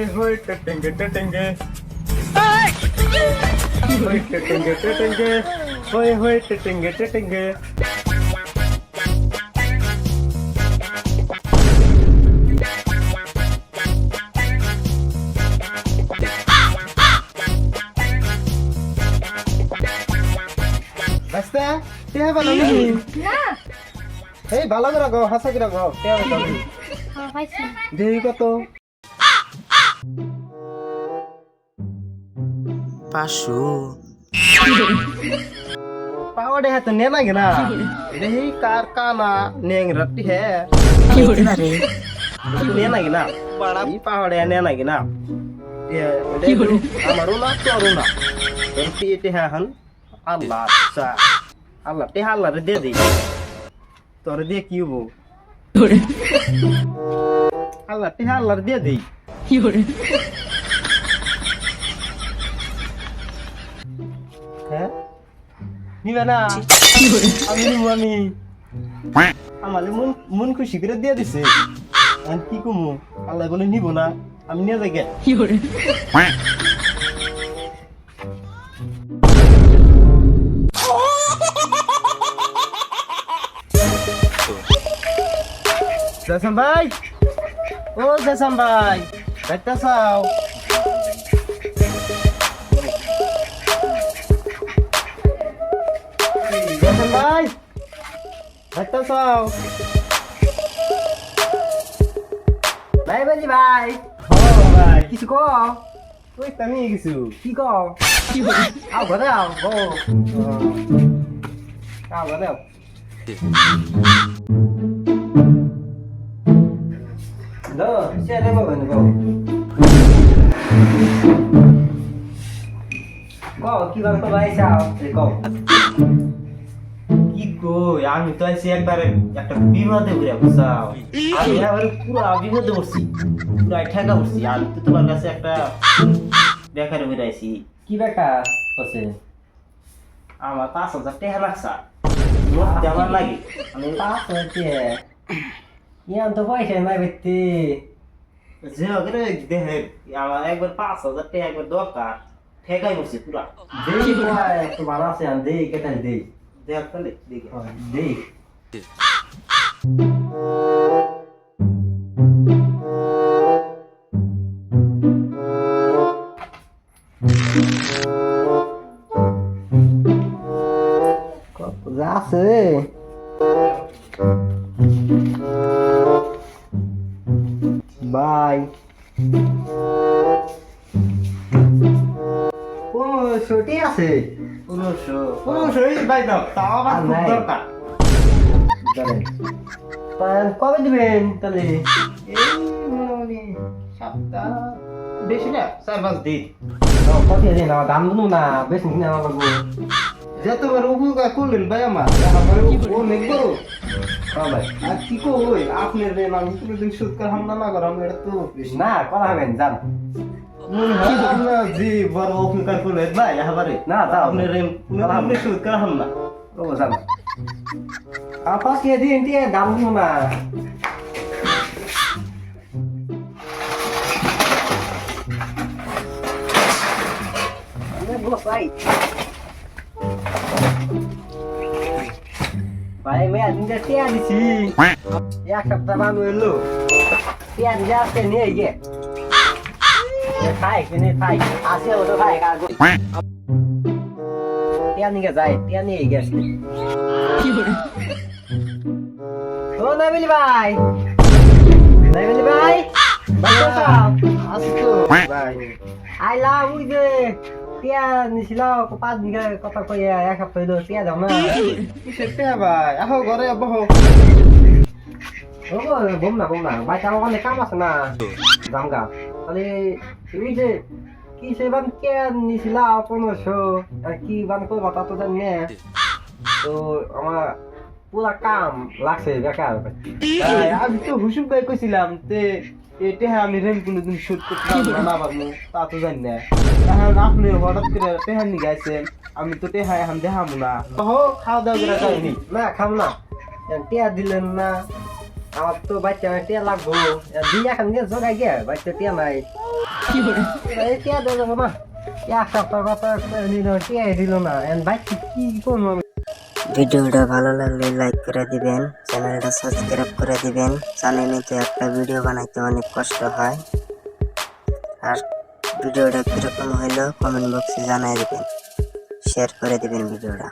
होय होय टटेंगे टटेंगे होय टटेंगे टटेंगे होय होय टटेंगे टटेंगे রাস্তা তে ভালো নেই না এই ভালো করে গো হাসা করে গো তে ভালো নেই পাইছি দেই কত 500 पावड़े है तो नेना गिना यही कारखाना नेंग रट्टी है कितना रे नेना गिना बड़ा ही पावड़े है नेना गिना ये हमारो ना तोरो ना एमपी ते है हन अल्लाह सा अल्लाह ते हल्ला रे दे दे तोर दे क्यों वो अल्लाह ते हल्ला रे दे दे है নিবে না আমি নিব আমি আমালে মন মন খুশি করে দিয়ে দিছে আমি কি কমু আল্লাহ বলে নিব না আমি নিয়ে যাই গে জাসাম ভাই ও জাসাম ভাই দেখতা চাও ভাই একটা চাও ভাই বাজি ভাই ও ভাই কিছু কো তুই তামি কিছু কি কো আও ঘরে আও গো আও ঘরে আও লো সে দেব গনে গো গো কি গান তো ভাই চাও গো কি কই আমি তো আইছি একবারে একটা বিপদে ঘুরে বসাও আমি এবারে পুরো বিপদে বসছি পুরো ঠেকা বসছি আমি তো তোমার কাছে একটা বেকার ঘুরে আইছি কি বেকার আছে আমার 5,000 টাকা লাগছে লোক দেওয়ার লাগে আমি 5,000 টাকা ইয়ান তো পয়সা নাই বেতে যে ওকে দেহে আমার একবার 5,000 টাকা একবার দরকার ঠেকাই বসছি পুরো দেই ভাই একটু ভালো আছে আমি দেই কেটে দেই দেখ তাহলে দেখ দেখ কত আছে বাই ও ছোটি আছে 1500 ভাই দাও তাও আমার খুব দরকার কবে দিবেন তাহলে এই মোটামুটি সপ্তাহ বেশি না 4-5 দিন কত দিন না দাম দেবো না বেশি কিনে আমার লাগবো যতবার উপকার করলেন ভাই আমার ও নেবো ভাই আর কি কই আপনার রেন আমি কোনোদিন সুদ করে হামলা না করাম এটা তো না করা হবেন জান জি বড় উপকার করলেন ভাই এবারে না তা আপনার রেন আপনি সুদ করে হামলা ও জান আপা কে দিন দিয়ে দাম দেবো না ভাই মেয়ে দিনটা টিয়া দিছি এক সপ্তাহ বানু এলো টিয়া দিয়ে আসতে নিয়ে গিয়ে খাই কিনে খাই আসে ওটা খাই টিয়া নিয়ে যায় টিয়া নিয়ে গেছে ও নাবিলি ভাই নাবিলি ভাই আসতো ভাই আইলা উই যে টিয়া নিছিল 5 বিঘা কথা কই এক সপ্তাহ হইলো টিয়া দাও না কিসের টিয়া ভাই আহো ঘরে বহো ও বম না ভাই আমার অনেক কাম আছে না জামগা তাহলে তুমি যে কি সেবান কে নিছিল 1500 আর কি বান কই বাতা তো জানি না তো আমার পুরা কাম লাগছে বেকার আমি তো হুসুম করে কইছিলাম তে এটা আমি রেন কোনদিন শুট করতে পারবো না পারবো তা তো জানি না এখন আপনি হঠাৎ করে টেহান নিয়ে গেছেন আমি তো টেহাই এখন দেখাবো না হো খাওয়া দাওয়া করে যাইনি না খাম না টিয়া দিলেন না আমার তো বাচ্চা টিয়া লাগবো দিয়ে এখন নিয়ে জোগাই গে বাচ্চা টিয়া নাই এই টিয়া দিল না এক সপ্তাহ কথা নিল টিয়া দিল না ভাই কি করবো আমি? ভিডিওটা ভালো লাগলে লাইক করে দিবেন, চ্যানেলটা সাবস্ক্রাইব করে দিবেন। জানেনই তো একটা ভিডিও বানাইতে অনেক কষ্ট হয়। আর ভিডিওটা কিরকম হইলো কমেন্ট বক্সে জানাই দিবেন, শেয়ার করে দিবেন ভিডিওটা।